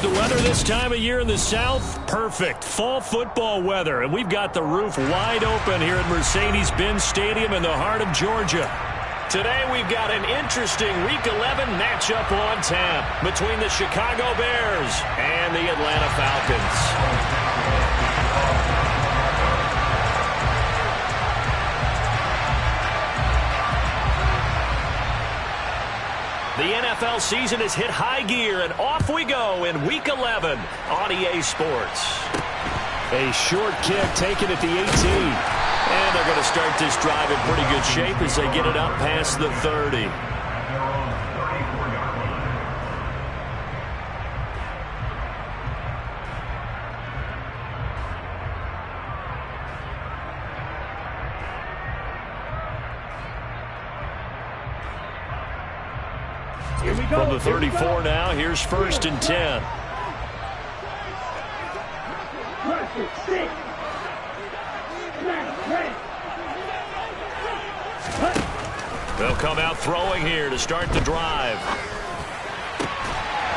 The weather this time of year in the South, perfect. Fall football weather, and we've got the roof wide open here at Mercedes-Benz Stadium in the heart of Georgia. Today we've got an interesting Week 11 matchup on tap between the Chicago Bears and the Atlanta Falcons. The NFL season has hit high gear, and off we go in Week 11 on EA Sports. A short kick taken at the 18. And they're going to start this drive in pretty good shape as they get it up past the 30. From the 34 now, here's 1st and 10. They'll come out throwing here to start the drive.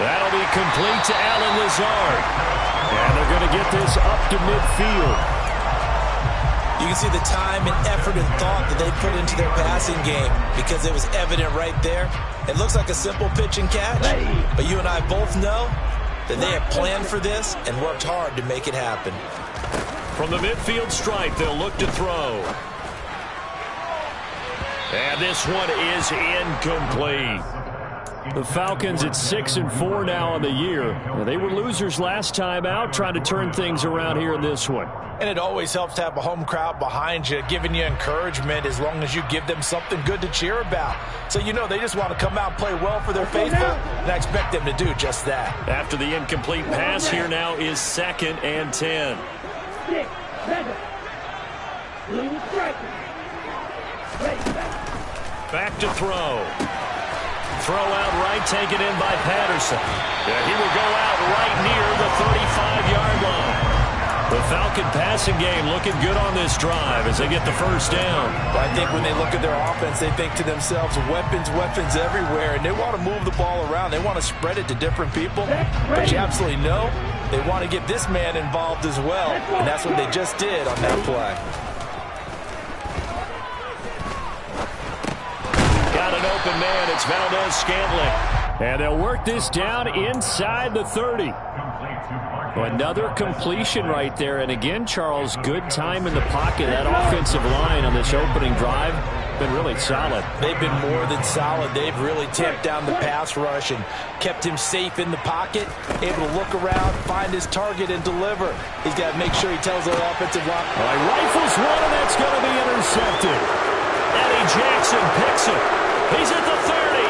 That'll be complete to Allen Lazard. And they're going to get this up to midfield. You can see the time and effort and thought that they put into their passing game because it was evident right there. It looks like a simple pitch and catch, but you and I both know that they have planned for this and worked hard to make it happen. From the midfield stripe, they'll look to throw. And this one is incomplete. The Falcons at 6-4 now on the year. They were losers last time out, trying to turn things around here in this one. And it always helps to have a home crowd behind you, giving you encouragement as long as you give them something good to cheer about. So you know they just want to come out and play well for their faithful, and I expect them to do just that. After the incomplete pass, here now is 2nd and 10. Back to throw. Throw out right, taken in by Patterson. Yeah, he will go out right near the 35-yard line. The Falcon passing game looking good on this drive as they get the first down. I think when they look at their offense, they think to themselves, weapons, weapons everywhere, and they want to move the ball around. They want to spread it to different people, but you absolutely know they want to get this man involved as well, and that's what they just did on that play. Got an open man. It's Valdez-Scantling. And they'll work this down inside the 30. Another completion right there. And again, Charles, good time in the pocket. That offensive line on this opening drive been really solid. They've been more than solid. They've really tamped down the pass rush and kept him safe in the pocket, able to look around, find his target, and deliver. He's got to make sure he tells their offensive line. All right, rifles one, and that's going to be intercepted. Eddie Jackson picks it. He's at the 30,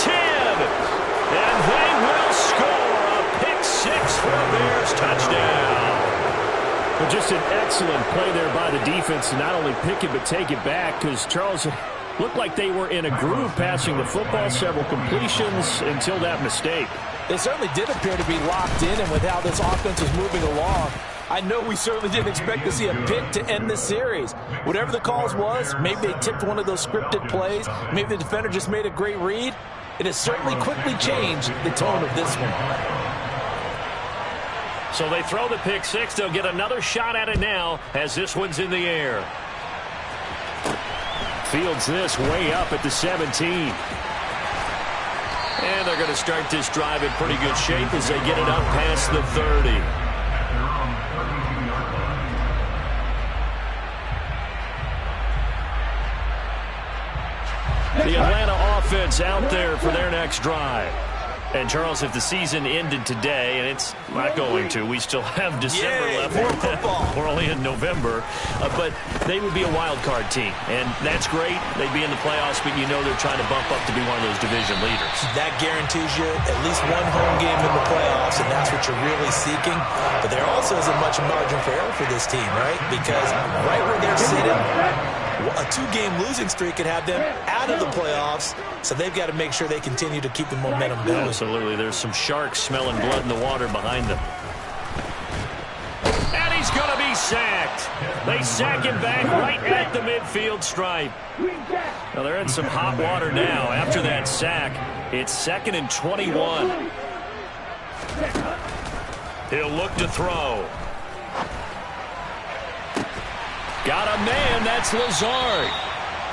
10, and they will score a pick-6 for a Bears touchdown. Well, just an excellent play there by the defense to not only pick it but take it back, because Charles looked like they were in a groove passing the football, several completions until that mistake. They certainly did appear to be locked in, and with how this offense was moving along, I know we certainly didn't expect to see a pick to end this series. Whatever the cause was, maybe they tipped one of those scripted plays, maybe the defender just made a great read. It has certainly quickly changed the tone of this one. So they throw the pick-6. They'll get another shot at it now as this one's in the air. Fields this way up at the 17. And they're going to start this drive in pretty good shape as they get it up past the 30. The Atlanta offense out there for their next drive. And, Charles, if the season ended today, and it's not going to, we still have December left. More football. We're only in November. But they would be a wild card team. And that's great. They'd be in the playoffs, but you know they're trying to bump up to be one of those division leaders. That guarantees you at least one home game in the playoffs, and that's what you're really seeking. But there also isn't much margin for error for this team, right? Because right where they're sitting, a 2-game losing streak could have them out of the playoffs, so they've got to make sure they continue to keep the momentum going. Absolutely. There's some sharks smelling blood in the water behind them. And he's going to be sacked. They sack him back right at the midfield stripe. Now they're in some hot water now after that sack. It's 2nd and 21. He'll look to throw. Got a man, that's Lazard.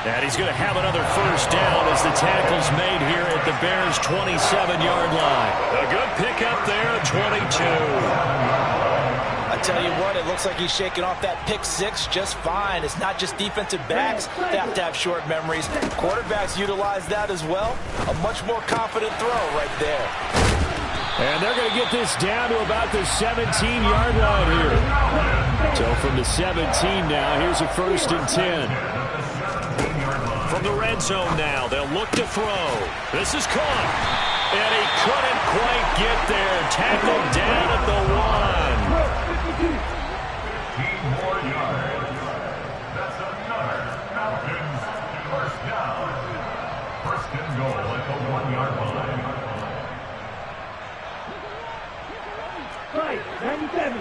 And he's going to have another first down as the tackle's made here at the Bears' 27-yard line. A good pickup there at 22. I tell you what, it looks like he's shaking off that pick six just fine. It's not just defensive backs that have to have short memories. Quarterbacks utilize that as well. A much more confident throw right there. And they're going to get this down to about the 17-yard line here. So from the 17 now, here's a 1st and 10. From the red zone now, they'll look to throw. This is caught. And he couldn't quite get there. Tackled down at the 1. 15 more yards. That's another Falcons first down. First and goal at the 1-yard line. Right, 97.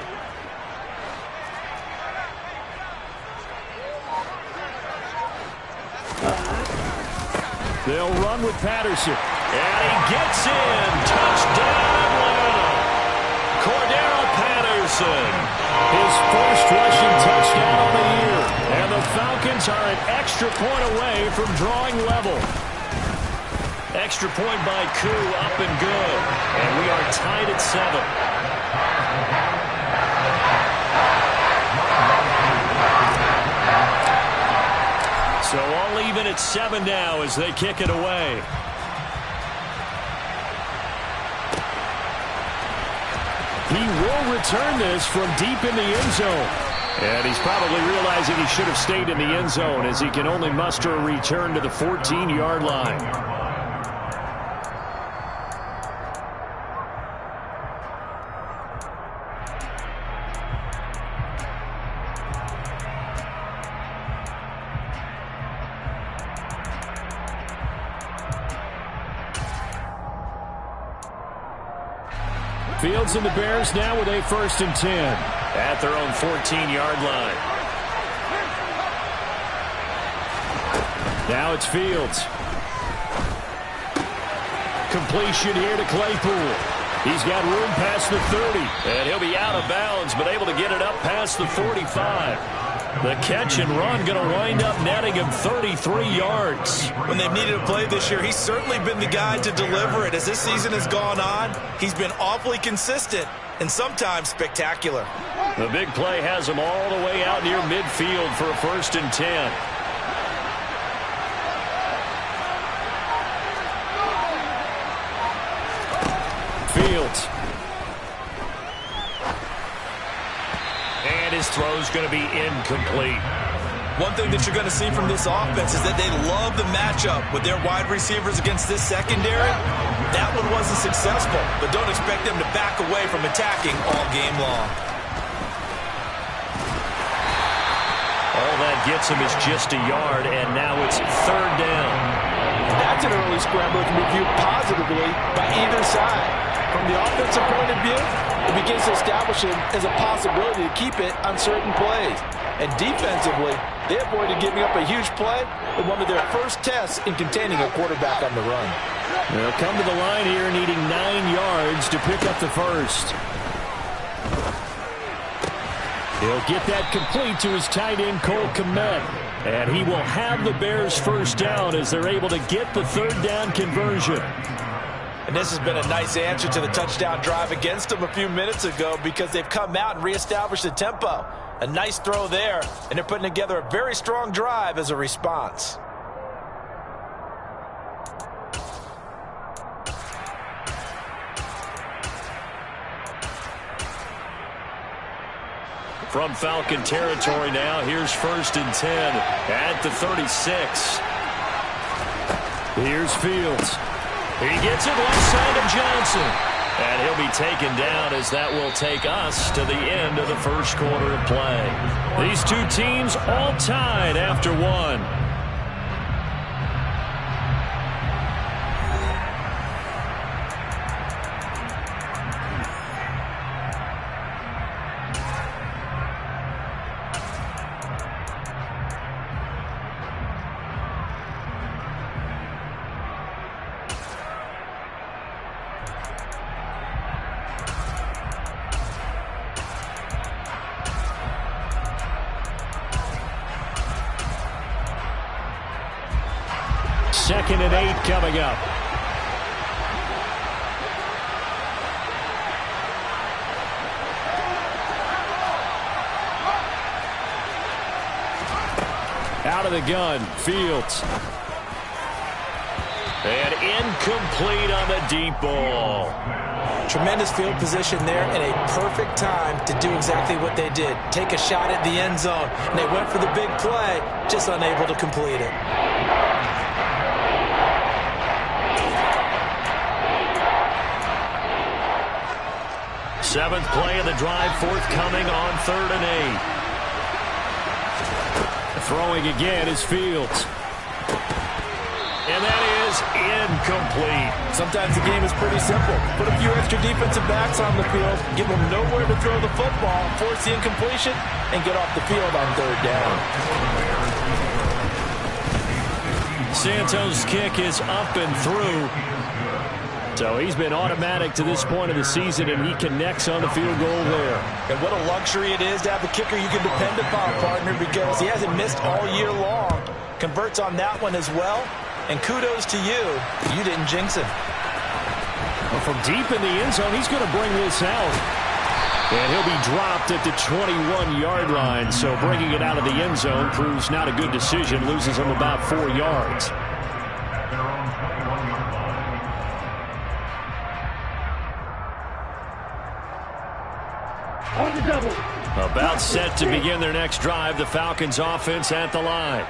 They'll run with Patterson. And he gets in. Touchdown, Atlanta. Cordero Patterson. His first rushing touchdown on the year. And the Falcons are an extra point away from drawing level. Extra point by Koo, up and good. And we are tied at 7. So all even at 7 now as they kick it away. He will return this from deep in the end zone. And he's probably realizing he should have stayed in the end zone as he can only muster a return to the 14-yard line. Fields and the Bears now with a 1st and 10 at their own 14-yard line. Now it's Fields. Completion here to Claypool. He's got room past the 30. And he'll be out of bounds, but able to get it up past the 45. The catch and run going to wind up netting him 33 yards. When they've needed a play this year, he's certainly been the guy to deliver it. As this season has gone on, he's been awfully consistent and sometimes spectacular. The big play has him all the way out near midfield for a 1st and 10. Fields. And his throw's going to be incomplete. One thing that you're going to see from this offense is that they love the matchup with their wide receivers against this secondary. That one wasn't successful, but don't expect them to back away from attacking all game long. All that gets him is just a yard, and now it's 3rd down. That's an early scramble that can be viewed positively by either side. From the offensive point of view, it begins to establish him as a possibility to keep it on certain plays. And defensively, they avoided giving up a huge play in one of their first tests in containing a quarterback on the run. They'll come to the line here needing 9 yards to pick up the first. He'll get that complete to his tight end, Cole Kmet. And he will have the Bears' first down as they're able to get the 3rd down conversion. And this has been a nice answer to the touchdown drive against them a few minutes ago because they've come out and reestablished the tempo. A nice throw there, and they're putting together a very strong drive as a response. From Falcon territory now, here's 1st and 10 at the 36. Here's Fields. He gets it left side of Johnson. And he'll be taken down as that will take us to the end of the first quarter of play. These two teams all tied after 1. 2nd and 8 coming up. Out of the gun, Fields. And incomplete on the deep ball. Tremendous field position there and a perfect time to do exactly what they did. Take a shot at the end zone. And they went for the big play, just unable to complete it. Seventh play of the drive forthcoming on 3rd and 8. Throwing again is Fields. And that is incomplete. Sometimes the game is pretty simple. Put a few extra defensive backs on the field, give them nowhere to throw the football, force the incompletion, and get off the field on 3rd down. Santos' kick is up and through. So he's been automatic to this point of the season, and he connects on the field goal there. And what a luxury it is to have a kicker you can depend upon, partner, because he hasn't missed all year long. Converts on that one as well. And kudos to you. You didn't jinx him. Well, from deep in the end zone, he's going to bring this out. And he'll be dropped at the 21-yard line. So bringing it out of the end zone proves not a good decision. Loses him about 4 yards. About set to begin their next drive. The Falcons offense at the line.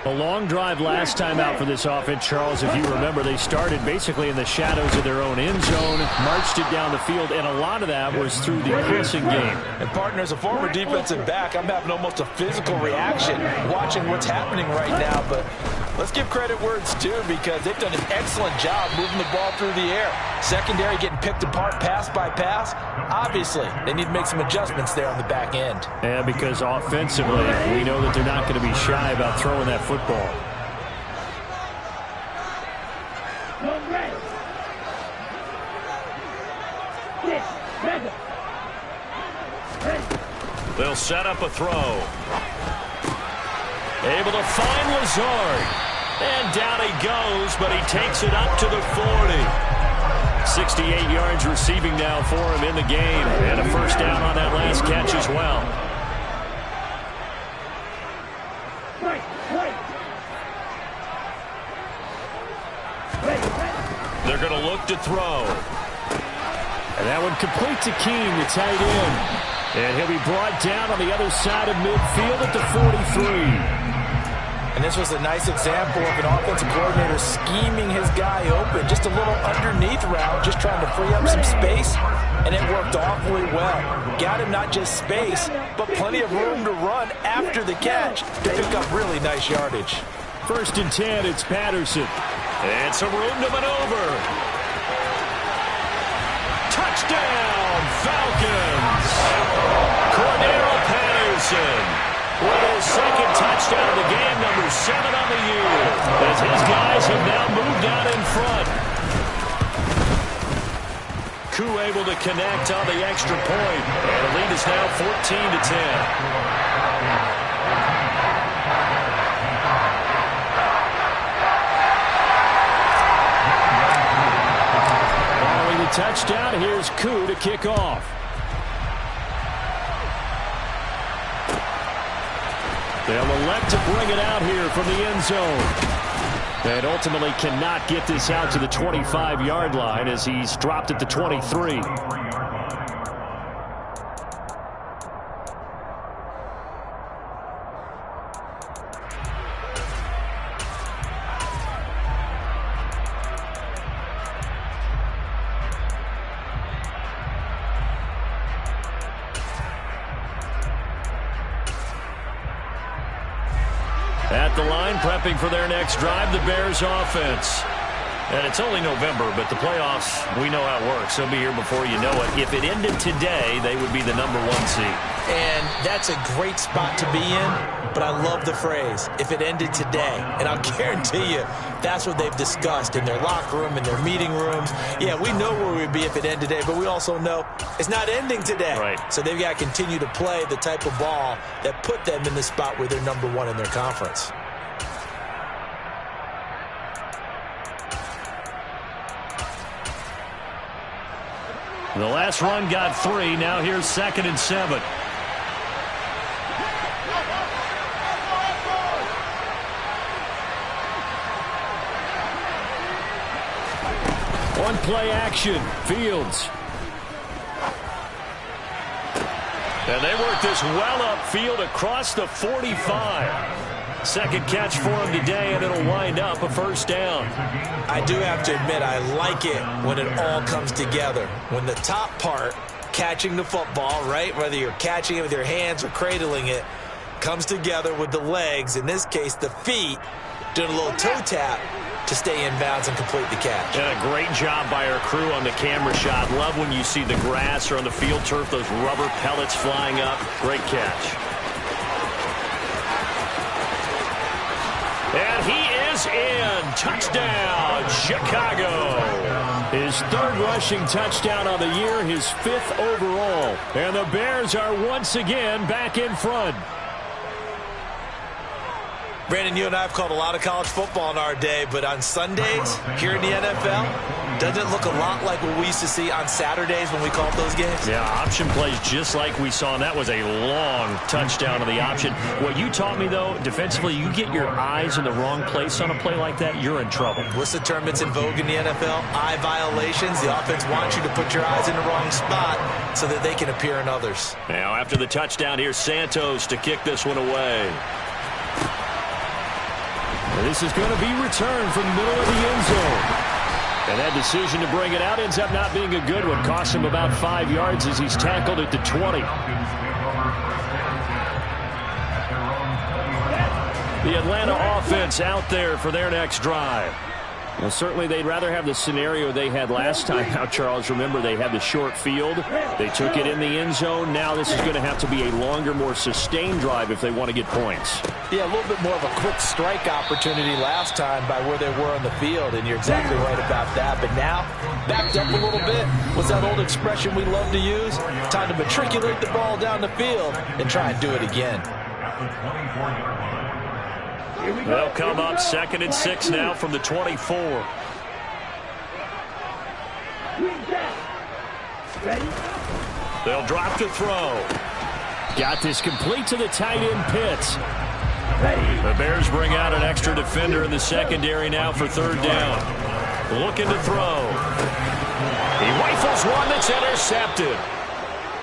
A long drive last time out for this offense, Charles. If you remember, they started basically in the shadows of their own end zone, marched it down the field, and a lot of that was through the passing game. And, partner, as a former defensive back, I'm having almost a physical reaction watching what's happening right now. But let's give credit where it's due, because they've done an excellent job moving the ball through the air. Secondary getting picked apart pass by pass. Obviously, they need to make some adjustments there on the back end. And because offensively, we know that they're not going to be shy about throwing that football. They'll set up a throw. Able to find Lazard. And down he goes, but he takes it up to the 40. 68 yards receiving now for him in the game. And a first down on that last catch as well. They're going to look to throw. And that one complete to Keene, the tight end. And he'll be brought down on the other side of midfield at the 43. And this was a nice example of an offensive coordinator scheming his guy open. Just a little underneath route, just trying to free up some space, and it worked awfully well. Got him not just space, but plenty of room to run after the catch to pick up really nice yardage. 1st and 10, it's Patterson. And some room to maneuver. Touchdown, Falcons! Cordarrelle Patterson with his 2nd touchdown of the game, number 7 on the year, as his guys have now moved out in front. Koo able to connect on the extra point, and the lead is now 14-10. Touchdown, here's Koo to kick off. They'll elect to bring it out here from the end zone. And ultimately cannot get this out to the 25-yard line as he's dropped at the 23. At the line, prepping for their next drive, the Bears offense. And it's only November, but the playoffs, we know how it works. They'll be here before you know it. If it ended today, they would be the number 1 seed. And that's a great spot to be in, but I love the phrase, if it ended today. And I'll guarantee you, that's what they've discussed in their locker room, in their meeting rooms. Yeah, we know where we'd be if it ended today, but we also know it's not ending today. Right. So they've got to continue to play the type of ball that put them in the spot where they're number 1 in their conference. The last run got 3. Now here's 2nd and 7. One play action. Fields. And they work this well upfield across the 45. Second catch for him today, and it'll wind up a first down. I do have to admit, I like it when it all comes together. When the top part, catching the football, right, whether you're catching it with your hands or cradling it, comes together with the legs, in this case the feet, doing a little toe tap to stay in bounds and complete the catch. And a great job by our crew on the camera shot. Love when you see the grass or on the field turf, those rubber pellets flying up. Great catch. And he is in. Touchdown, Chicago. His 3rd rushing touchdown on the year, his 5th overall. And the Bears are once again back in front. Brandon, you and I have called a lot of college football in our day, but on Sundays here in the NFL, doesn't it look a lot like what we used to see on Saturdays when we called those games? Yeah, option plays just like we saw, and that was a long touchdown on the option. What you taught me, though, defensively, you get your eyes in the wrong place on a play like that, you're in trouble. What's the term that's in vogue in the NFL? Eye violations. The offense wants you to put your eyes in the wrong spot so that they can appear in others. Now, after the touchdown, here's Santos to kick this one away. This is going to be returned from the middle of the end zone. And that decision to bring it out ends up not being a good one. Costs him about 5 yards as he's tackled at the 20. The Atlanta offense out there for their next drive. Well, certainly they'd rather have the scenario they had last time out, Charles. Remember, they had the short field. They took it in the end zone. Now this is going to have to be a longer, more sustained drive if they want to get points. Yeah, a little bit more of a quick strike opportunity last time by where they were on the field, and you're exactly right about that. But now, backed up a little bit. What's that old expression we love to use? Time to matriculate the ball down the field and try and do it again. They'll come up 2nd and 6 now from the 24. They'll drop to throw. Got this complete to the tight end Pitts. The Bears bring out an extra defender in the secondary now for 3rd down. Looking to throw. He rifles one that's intercepted.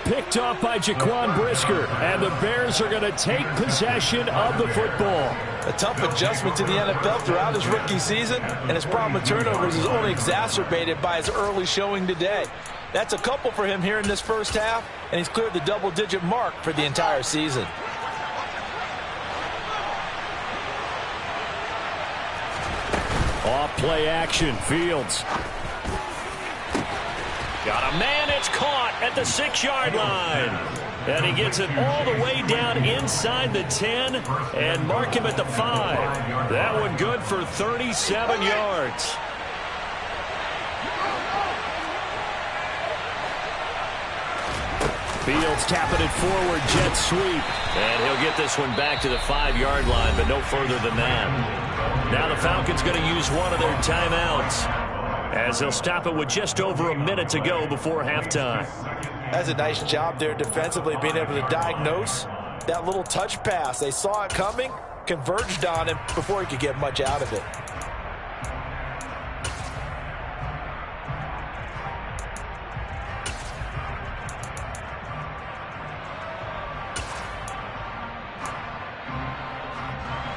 Picked off by Jaquan Brisker, and the Bears are going to take possession of the football. A tough adjustment to the NFL throughout his rookie season, and his problem with turnovers is only exacerbated by his early showing today. That's a couple for him here in this first half, and he's cleared the double-digit mark for the entire season. Off play action, Fields. Got a man, it's caught at the 6-yard line. And he gets it all the way down inside the 10 and mark him at the 5. That one good for 37 yards. Fields tapping it forward, jet sweep. And he'll get this one back to the 5-yard line, but no further than that. Now the Falcons going to use one of their timeouts, as they'll stop it with just over a minute to go before halftime. That's a nice job there defensively, being able to diagnose that little touch pass. They saw it coming, converged on him before he could get much out of it.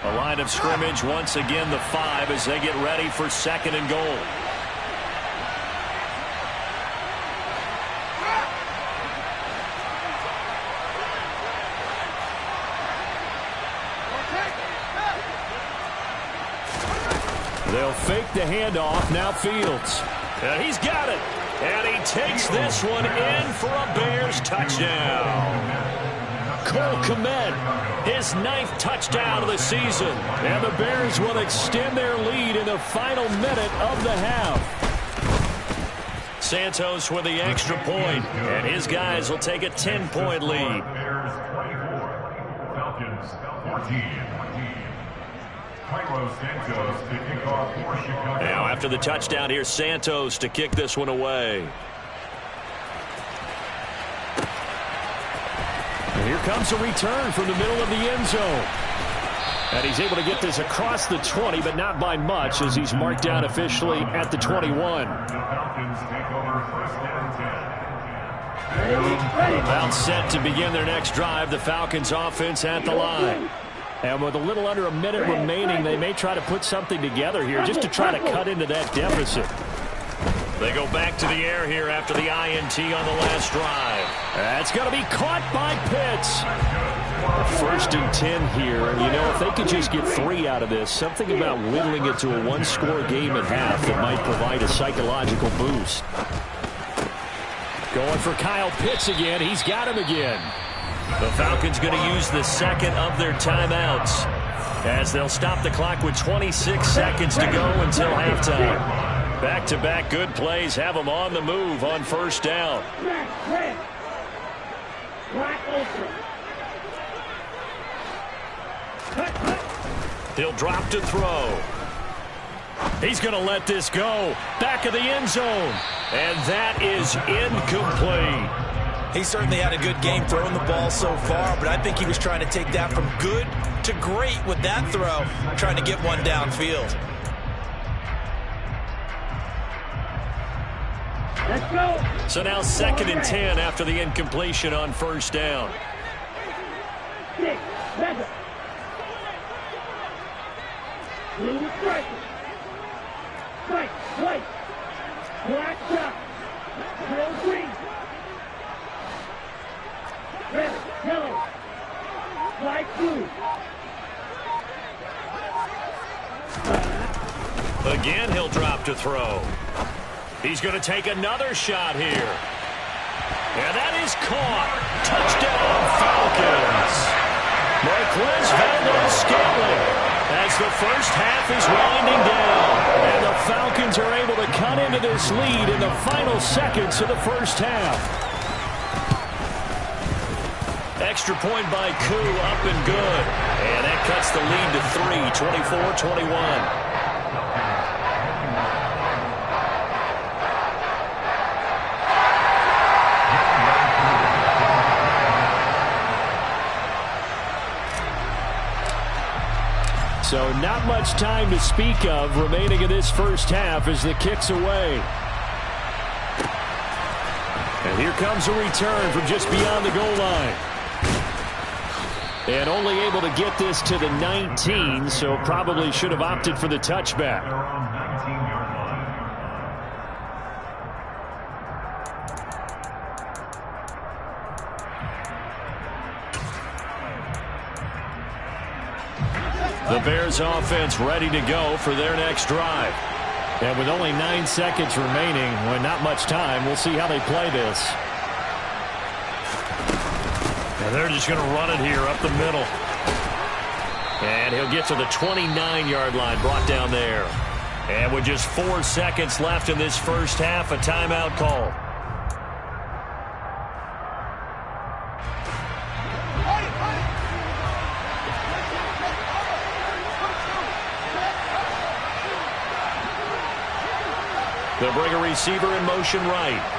A line of scrimmage, once again the 5 as they get ready for 2nd and goal. They'll fake the handoff. Now Fields. And he's got it. And he takes this one in for a Bears touchdown. Cole Kmet, his 9th touchdown of the season. And the Bears will extend their lead in the final minute of the half. Santos with the extra point, and his guys will take a 10-point lead. Bears 24, Falcons 14. Now after the touchdown, here's Santos to kick this one away. And here comes a return from the middle of the end zone. And he's able to get this across the 20, but not by much, as he's marked down officially at the 21. The Falcons take over first and 10. About set to begin their next drive, the Falcons offense at the line. And with a little under a minute remaining, they may try to put something together here just to try to cut into that deficit. They go back to the air here after the INT on the last drive. That's going to be caught by Pitts. First and 10 here, and you know, if they could just get 3 out of this, something about whittling it to a one-score game at half that might provide a psychological boost. Going for Kyle Pitts again. He's got him again. The Falcons going to use the second of their timeouts as they'll stop the clock with 26 seconds to go until halftime. Back-to-back good plays have them on the move on first down. He'll drop to throw. He's going to let this go. Back of the end zone. And that is incomplete. He certainly had a good game throwing the ball so far, but I think he was trying to take that from good to great with that throw, trying to get one downfield. Let's go. So now second and 10 after the incompletion on first down. 6, 7. Blue strike. Strike, white. Black shot. Blue green. Red, yellow. Light blue. Again, he'll drop to throw. He's going to take another shot here. And that is caught. Touchdown, Falcons. Marquez Valdes-Scantling as the first half is winding down. And the Falcons are able to cut into this lead in the final seconds of the first half. Extra point by Koo, up and good. And that cuts the lead to 3, 24-21. So not much time to speak of remaining in this first half as the kick's away. And here comes a return from just beyond the goal line. And only able to get this to the 19, so probably should have opted for the touchback. They're on 19-yard line. The Bears offense ready to go for their next drive. And with only 9 seconds remaining, when not much time, we'll see how they play this. And they're just going to run it here up the middle. And he'll get to the 29-yard line, brought down there. And with just 4 seconds left in this first half, a timeout call. They'll bring a receiver in motion right.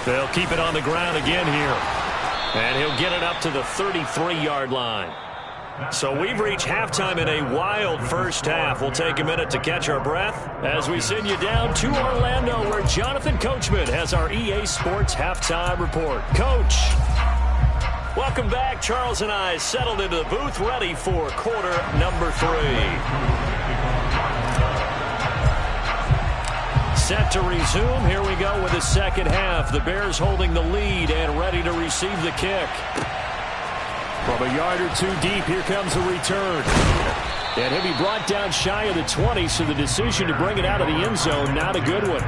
They'll keep it on the ground again here. And he'll get it up to the 33-yard line. So we've reached halftime in a wild first half. We'll take a minute to catch our breath as we send you down to Orlando, where Jonathan Coachman has our EA Sports Halftime Report. Coach, welcome back. Charles and I settled into the booth, ready for quarter number 3. Set to resume. Here we go with the second half. The Bears holding the lead and ready to receive the kick. From a yard or 2 deep, here comes a return. And he'll be brought down shy of the 20, so the decision to bring it out of the end zone, not a good one.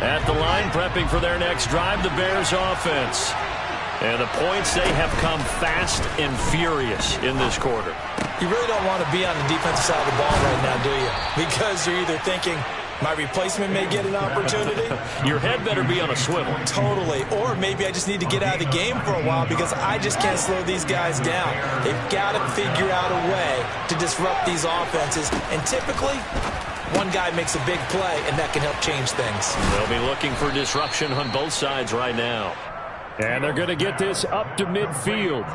At the line, prepping for their next drive, the Bears offense. And the points, they have come fast and furious in this quarter. You really don't want to be on the defensive side of the ball right now, do you? Because you're either thinking, my replacement may get an opportunity. Your head better be on a swivel. Totally. Or maybe I just need to get out of the game for a while because I just can't slow these guys down. They've got to figure out a way to disrupt these offenses. And typically, one guy makes a big play, and that can help change things. They'll be looking for disruption on both sides right now. And they're going to get this up to midfield.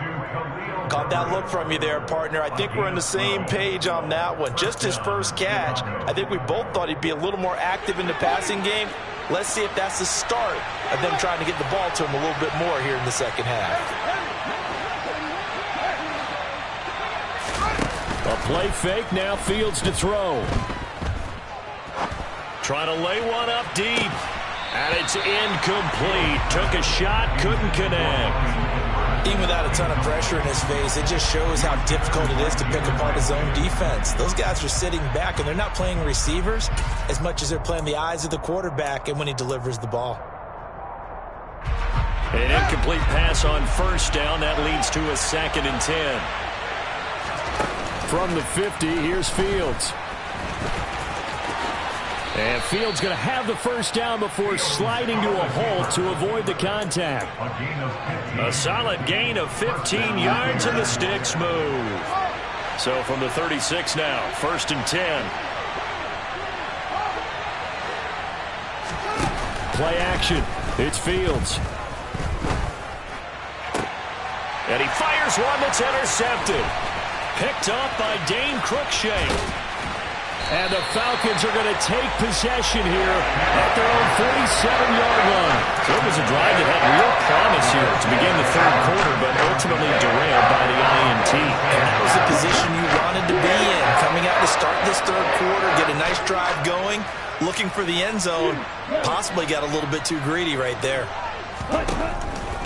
Caught that look from you there, partner. I think we're on the same page on that one. Just his first catch. I think we both thought he'd be a little more active in the passing game. Let's see if that's the start of them trying to get the ball to him a little bit more here in the second half. A play fake, now Fields to throw. Trying to lay one up deep. And it's incomplete. Took a shot, couldn't connect. Even without a ton of pressure in his face, it just shows how difficult it is to pick apart his own defense. Those guys are sitting back, and they're not playing receivers as much as they're playing the eyes of the quarterback and when he delivers the ball. An incomplete pass on first down. That leads to a 2nd and 10. From the 50, here's Fields. And Fields going to have the first down before sliding to a halt to avoid the contact. A solid gain of 15 yards, and the sticks move. So from the 36 now, 1st and 10. Play action. It's Fields. And he fires one that's intercepted. Picked up by Dane Cruikshank. And the Falcons are going to take possession here at their own 47-yard line. So it was a drive that had real promise here to begin the 3rd quarter, but ultimately derailed by the INT. And that was the position you wanted to be in. Coming out to start this 3rd quarter, get a nice drive going, looking for the end zone. Possibly got a little bit too greedy right there.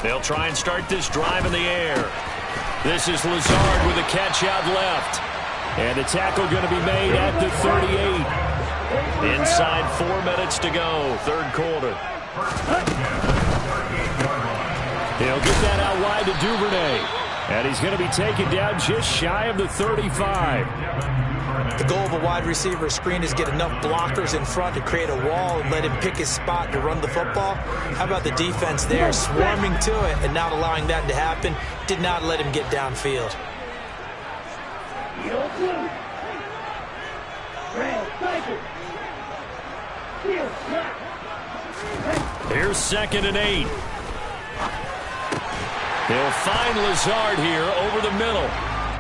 They'll try and start this drive in the air. This is Lazard with a catch out left. And the tackle going to be made at the 38. Inside 4 minutes to go, 3rd quarter. He'll get that out wide to Duvernay. And he's going to be taken down just shy of the 35. The goal of a wide receiver screen is get enough blockers in front to create a wall and let him pick his spot to run the football. How about the defense there, swarming to it and not allowing that to happen? Did not let him get downfield. Here's 2nd and 8. They'll find Lazard here over the middle.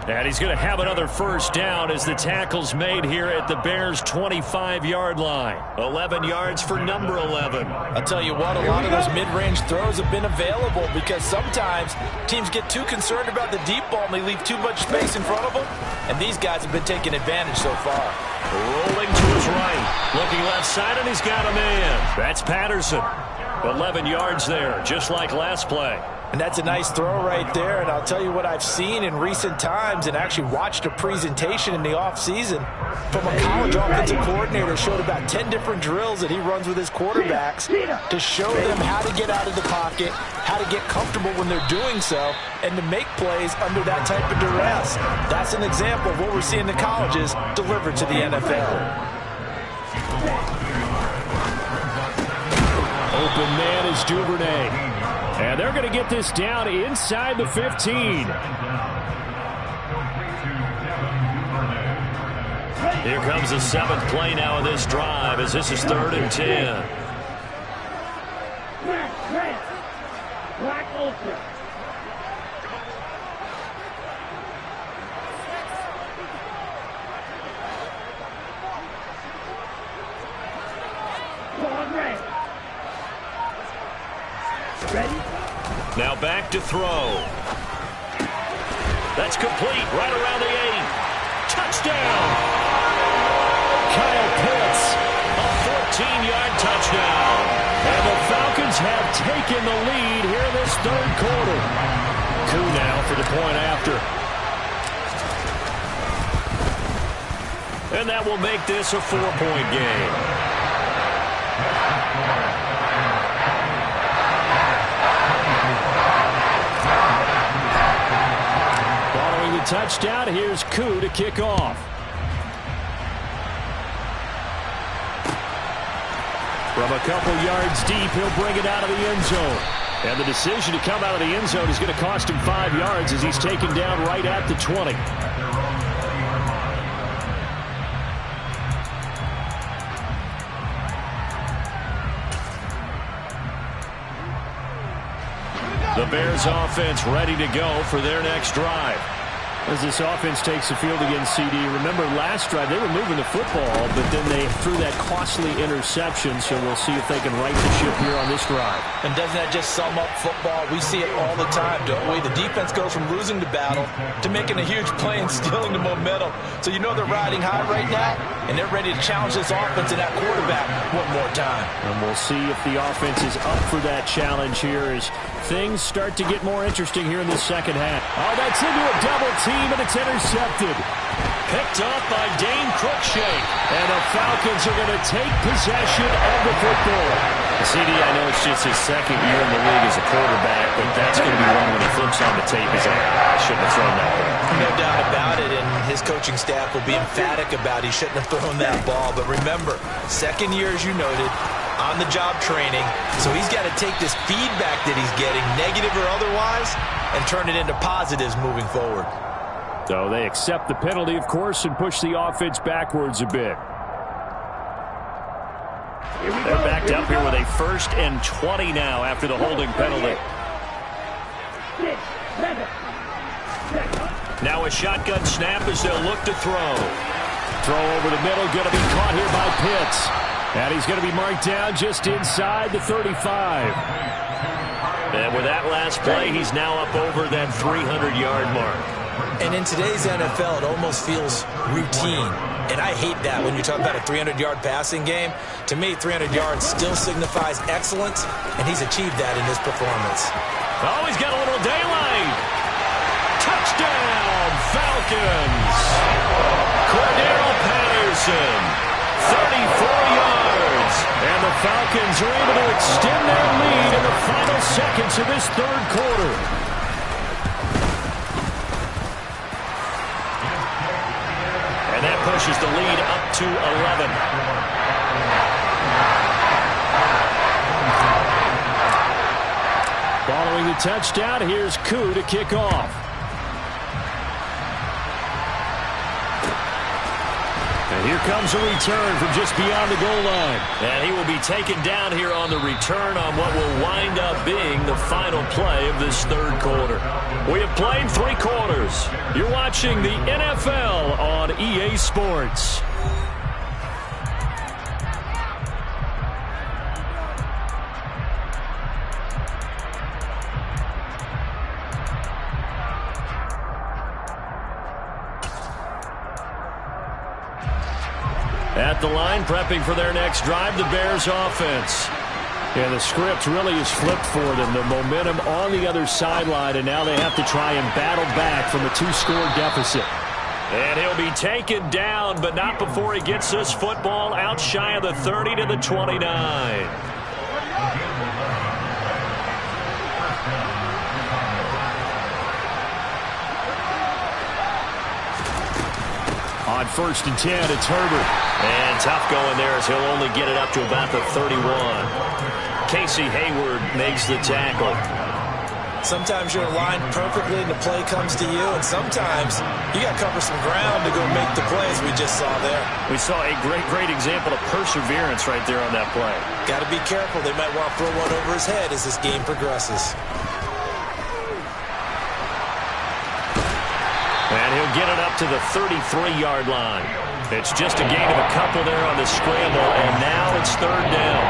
And he's going to have another first down as the tackle's made here at the Bears' 25-yard line. 11 yards for number 11. I'll tell you what, a lot of those mid-range throws have been available because sometimes teams get too concerned about the deep ball and they leave too much space in front of them. And these guys have been taking advantage so far. Rolling to his right. Looking left side, and he's got a man. That's Patterson. 11 yards there, just like last play. And that's a nice throw right there. And I'll tell you what I've seen in recent times and actually watched a presentation in the offseason from a college offensive coordinator. Showed about 10 different drills that he runs with his quarterbacks to show them how to get out of the pocket, how to get comfortable when they're doing so, and to make plays under that type of duress. That's an example of what we're seeing in the colleges delivered to the NFL. Open man is Duvernay. And they're going to get this down inside the 15. Here comes the 7th play now in this drive as this is 3rd and 10. Black Ultra. Ready? Now back to throw. That's complete right around the 8. Touchdown! Kyle Pitts, a 14-yard touchdown. And the Falcons have taken the lead here in this 3rd quarter. Koo now for the point after. And that will make this a 4-point game. touchdown. Here's Koo to kick off. From a couple yards deep, he'll bring it out of the end zone. And the decision to come out of the end zone is going to cost him 5 yards as he's taken down right at the 20. The Bears offense ready to go for their next drive. As this offense takes the field against CD, remember last drive they were moving the football, but then they threw that costly interception, so we'll see if they can right the ship here on this drive. And doesn't that just sum up football? We see it all the time, don't we? The defense goes from losing the battle to making a huge play and stealing the momentum. So you know they're riding high right now, and they're ready to challenge this offense and that quarterback one more time. And we'll see if the offense is up for that challenge here as things start to get more interesting here in the second half. Oh, that's into a double team, and it's intercepted. Picked off by Dane Cruikshank. And the Falcons are going to take possession of the football. CD, I know it's just his second year in the league as a quarterback, but that's going to be one when he flips on the tape. He's like, I shouldn't have thrown that ball. No doubt about it, and his coaching staff will be emphatic about he shouldn't have thrown that ball. But remember, second year, as you noted, on-the-job training, so he's got to take this feedback that he's getting, negative or otherwise, and turn it into positives moving forward. So they accept the penalty, of course, and push the offense backwards a bit. They're backed up here with a 1st and 20 now after the holding penalty. Now a shotgun snap as they'll look to throw. Throw over the middle, going to be caught here by Pitts. And he's going to be marked down just inside the 35. And with that last play, he's now up over that 300-yard mark. And in today's NFL, it almost feels routine. And I hate that when you talk about a 300-yard passing game. To me, 300 yards still signifies excellence, and he's achieved that in his performance. Oh, he's got a little daylight. Touchdown, Falcons. Cordero Patterson, 34 yards. And the Falcons are able to extend their lead in the final seconds of this third quarter. And that pushes the lead up to 11. Following the touchdown, here's Koo to kick off. And here comes a return from just beyond the goal line. And he will be taken down here on the return on what will wind up being the final play of this third quarter. We have played 3 quarters. You're watching the NFL on EA Sports. At the line, prepping for their next drive, the Bears offense. Yeah, the script really is flipped for them. The momentum on the other sideline, and now they have to try and battle back from a 2-score deficit. And he'll be taken down, but not before he gets this football out shy of the 30 to the 29. On 1st and 10, it's Herbert. And tough going there as he'll only get it up to about the 31. Casey Hayward makes the tackle. Sometimes you're aligned perfectly and the play comes to you, and sometimes you got to cover some ground to go make the plays we just saw there. We saw a great example of perseverance right there on that play. Got to be careful. They might want to throw one over his head as this game progresses. And he'll get it up to the 33-yard line. It's just a gain of a couple there on the scramble, and now it's 3rd down.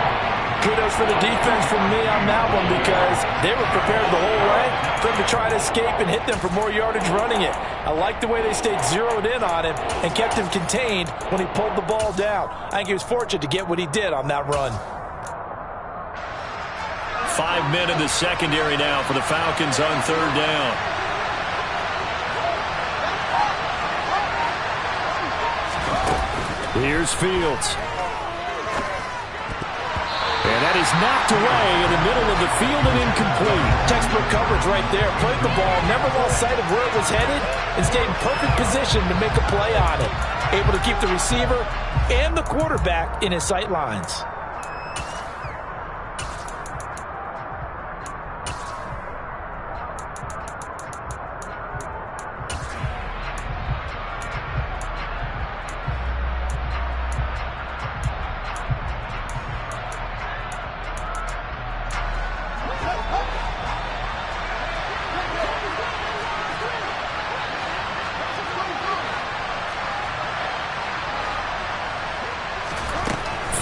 Kudos for the defense from me on that one because they were prepared the whole way for him to try to escape and hit them for more yardage running it. I like the way they stayed zeroed in on him and kept him contained when he pulled the ball down. I think he was fortunate to get what he did on that run. 5 men in the secondary now for the Falcons on 3rd down. Here's Fields. And And he's knocked away in the middle of the field and incomplete. Textbook coverage right there. Played the ball, never lost sight of where it was headed, and stayed in perfect position to make a play on it. Able to keep the receiver and the quarterback in his sight lines.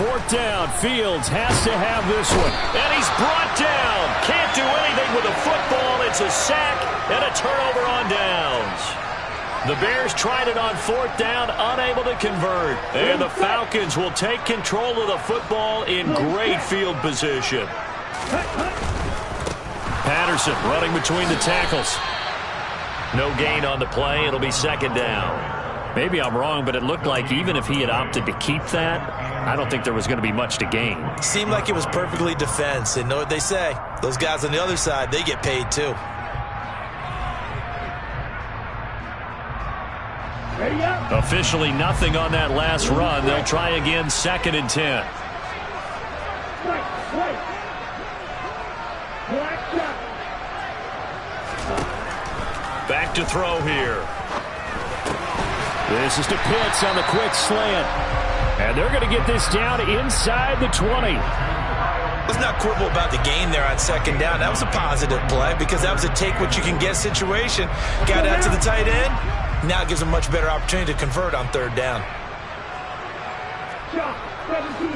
Fourth down. Fields has to have this one. And he's brought down. Can't do anything with the football. It's a sack and a turnover on downs. The Bears tried it on fourth down, unable to convert. And the Falcons will take control of the football in great field position. Patterson running between the tackles. No gain on the play. It'll be second down. Maybe I'm wrong, but it looked like even if he had opted to keep that, I don't think there was going to be much to gain. Seemed like it was perfectly defense. And know what they say? Those guys on the other side, they get paid too. Ready up. Officially nothing on that last run. They'll try again, 2nd and 10. Right. Black shot. Back to throw here. This is to Pitts on the quick slant. And they're going to get this down inside the 20. Let's not quibble about the gain there on second down. That was a positive play because that was a take-what-you-can-get situation. Got out to the tight end. Now it gives them a much better opportunity to convert on third down. Shot. 17.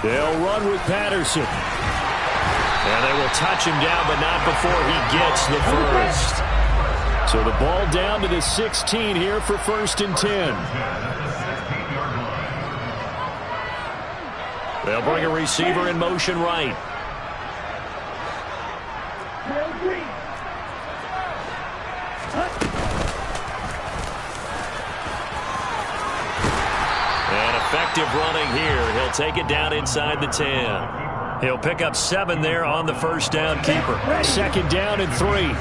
They'll run with Patterson. And they will touch him down, but not before he gets the first. So the ball down to the 16 here for 1st and 10. They'll bring a receiver in motion right. And effective running here. He'll take it down inside the 10. He'll pick up 7 there on the first down keeper. 2nd down and 3.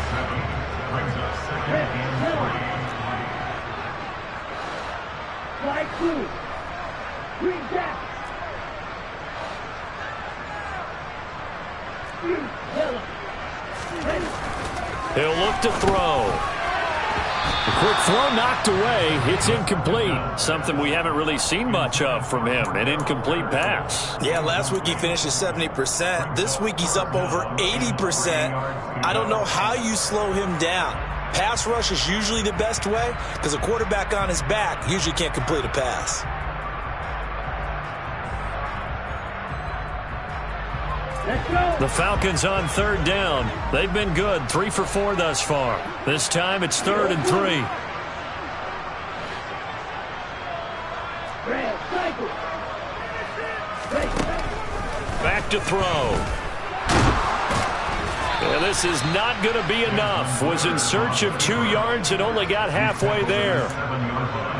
Flag blue. Green jack. Yellow. He'll look to throw. The quick throw knocked away. It's incomplete. Something we haven't really seen much of from him, an incomplete pass. Yeah, last week he finished at 70%. This week he's up over 80%. I don't know how you slow him down. Pass rush is usually the best way because a quarterback on his back usually can't complete a pass. Let's go. The Falcons on 3rd down. They've been good, 3 for 4 thus far. This time it's 3rd and 3. Red cycle. Back to throw. And this is not going to be enough. Was in search of 2 yards and only got halfway there.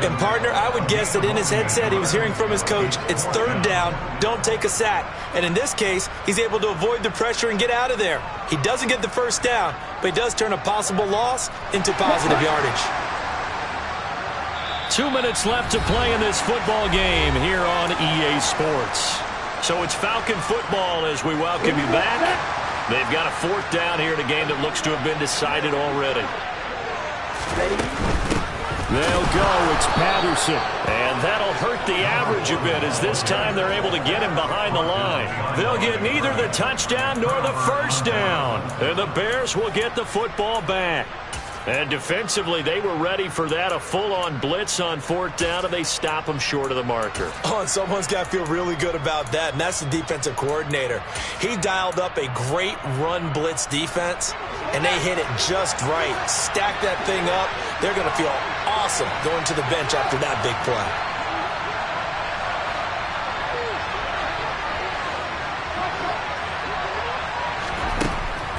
And, partner, I would guess that in his headset he was hearing from his coach, it's 3rd down, don't take a sack. And in this case, he's able to avoid the pressure and get out of there. He doesn't get the first down, but he does turn a possible loss into positive yardage. 2 minutes left to play in this football game here on EA Sports. So it's Falcon football as we welcome you back. They've got a 4th down here in a game that looks to have been decided already. They'll go. It's Patterson. And that'll hurt the average a bit as this time they're able to get him behind the line. They'll get neither the touchdown nor the first down. And the Bears will get the football back. And defensively, they were ready for that, a full-on blitz on 4th down, and they stop them short of the marker. Oh, and someone's got to feel really good about that, and that's the defensive coordinator. He dialed up a great run blitz defense, and they hit it just right. Stack that thing up. They're going to feel awesome going to the bench after that big play.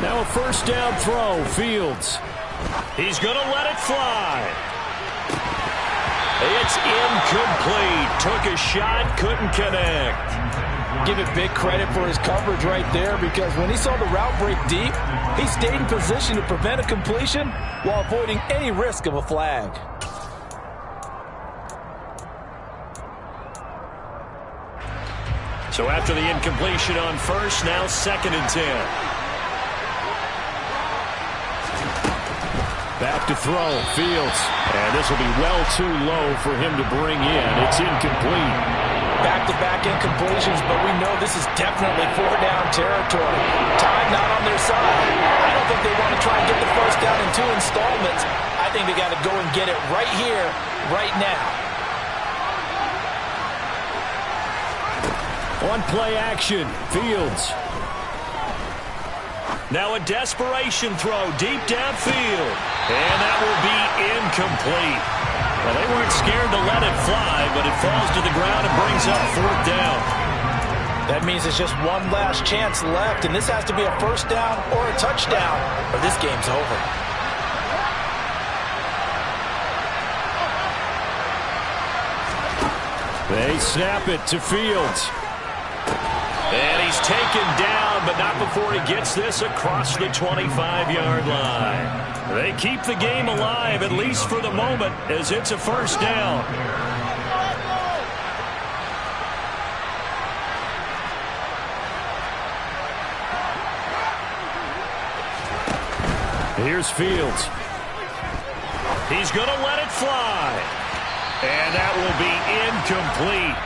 Now a first down throw, Fields. He's going to let it fly. It's incomplete. Took a shot, couldn't connect. Give it big credit for his coverage right there, because when he saw the route break deep, he stayed in position to prevent a completion while avoiding any risk of a flag. So after the incompletion on first, now 2nd and 10. Back to throw, Fields. And this will be well too low for him to bring in. It's incomplete. Back-to-back incompletions, but we know this is definitely 4-down territory. Time not on their side. I don't think they want to try and get the first down in 2 installments. I think they got to go and get it right here, right now. On play action, Fields. Now a desperation throw deep downfield. And that will be incomplete. Well, they weren't scared to let it fly, but it falls to the ground and brings up 4th down. That means it's just one last chance left, and this has to be a first down or a touchdown, or this game's over. They snap it to Fields. And he's taken down, but not before he gets this across the 25-yard line. They keep the game alive, at least for the moment, as it's a first down. Here's Fields. He's going to let it fly. And that will be incomplete.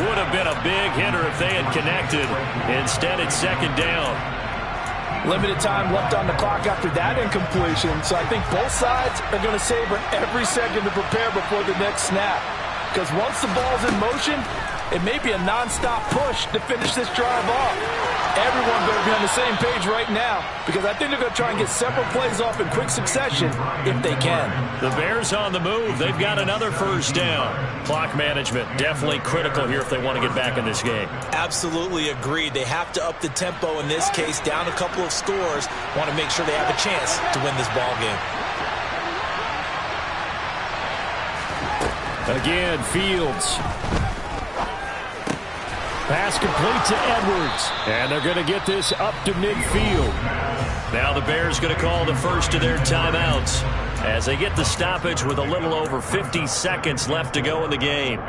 Would have been a big hitter if they had connected. Instead, it's 2nd down. Limited time left on the clock after that incompletion, so I think both sides are going to savor every second to prepare before the next snap. Because once the ball's in motion, it may be a non-stop push to finish this drive off. Everyone better be on the same page right now, because I think they're going to try and get several plays off in quick succession if they can. The Bears on the move. They've got another first down. Clock management definitely critical here if they want to get back in this game. Absolutely agreed. They have to up the tempo in this case, down a couple of scores. Want to make sure they have a chance to win this ball game. Again, Fields. Pass complete to Edwards. And they're going to get this up to midfield. Now the Bears going to call the first of their timeouts as they get the stoppage with a little over 50 seconds left to go in the game.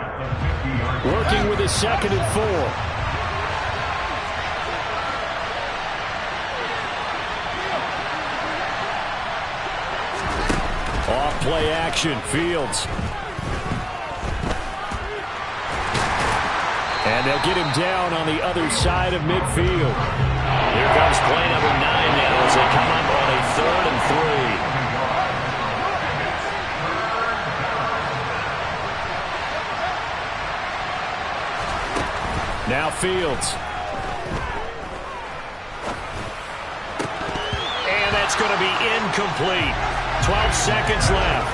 Working with a 2nd and 4. Off play action, Fields. And they'll get him down on the other side of midfield. Here comes play number 9 now as they come up on a 3rd and 3. Now Fields. And that's going to be incomplete. 12 seconds left.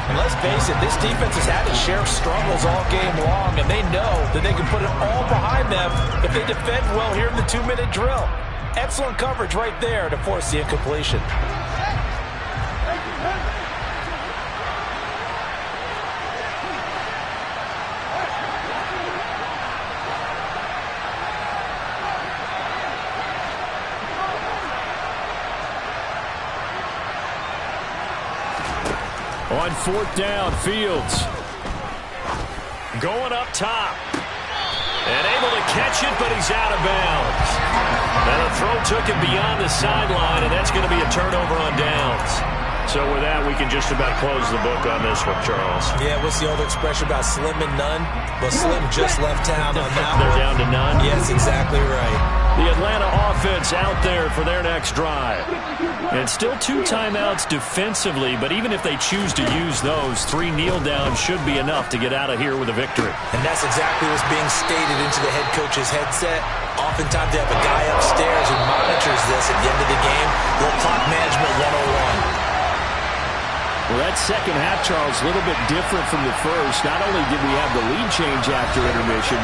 And let's face it, this defense has had its share of struggles all game long, and they know that they can put it all behind them if they defend well here in the 2-minute drill. Excellent coverage right there to force the incompletion. On 4th down, Fields. Going up top. And able to catch it, but he's out of bounds. And the throw took him beyond the sideline, and that's going to be a turnover on downs. So with that, we can just about close the book on this one, Charles. Yeah, what's the old expression about slim and none? Well, Slim just left town on that They're one. down to none? Yes, exactly right. The Atlanta offense out there for their next drive. And still 2 timeouts defensively, but even if they choose to use those, 3 kneel downs should be enough to get out of here with a victory. And that's exactly what's being stated into the head coach's headset. Oftentimes they have a guy upstairs who monitors this at the end of the game. Little clock management 101. Well, that second half, Charles, a little bit different from the first. Not only did we have the lead change after intermission,